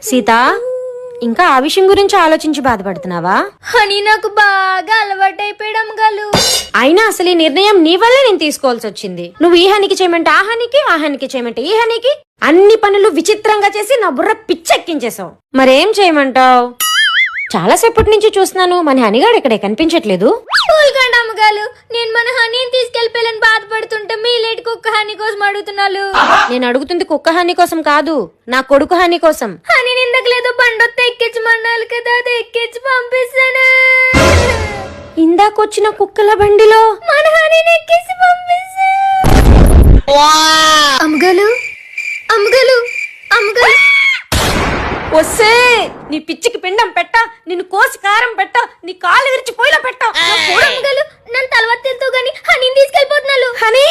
సీత, ఇంకా ఆ విషయం గురించి ఆలోచించి బాధపడుతున్నావా? అని నాకు బాగా అలవాటైపోయాడు అమ్మగారు. అయినా అసలు ఈ నిర్ణయం నీ వల్లే నేను తీసుకోవాల్సి వచ్చింది. నువ్వు ఈ హనికి చేయమంటే ఆ హనికి, ఆ హనికి చేయమంటే ఈ హనికి, అన్ని పనులు విచిత్రంగా చేసి నా బుర్ర పిచ్చెక్కించేసావు. మరేం చేయమంటావు? చాలా సేపటి నుంచి చూస్తున్నాను, మన హనిగాడు ఇక్కడే కనిపించట్లేదు. ఊరుకోండి అమ్మగారు, నేను మన హనీని తీసుకెళ్లిపోయాలని బాధపడుతుంటే మీ లేట్ కుక్క హనీ కోసం అడుగుతున్నాను. నేను అడుగుతుంది కుక్క హని కోసం కాదు, నా కొడుకు హని కోసం. హనీ ఇందకలేదో బండొత్త ఎక్కించమన్నాను కదా, అది ఎక్కించి పంపిస్తాను. ఇందాకొచ్చిన కుక్కల బండిలో మన హనీని ఎక్కించి పంపిస్తా. అమ్మగారు అమ్మగారు అమ్మగారు, వస్తే నీ పిచ్చికి పిండం పెట్ట, నిన్ను కోసి కారం పెట్ట, నీ కాళ్ళు విరిచి పొయ్యిలో పెట్ట. అమ్మగారు నన్ను తలవత్తితో గాని హనీని తీసుకెళ్లిపోతున్నాను. హనీ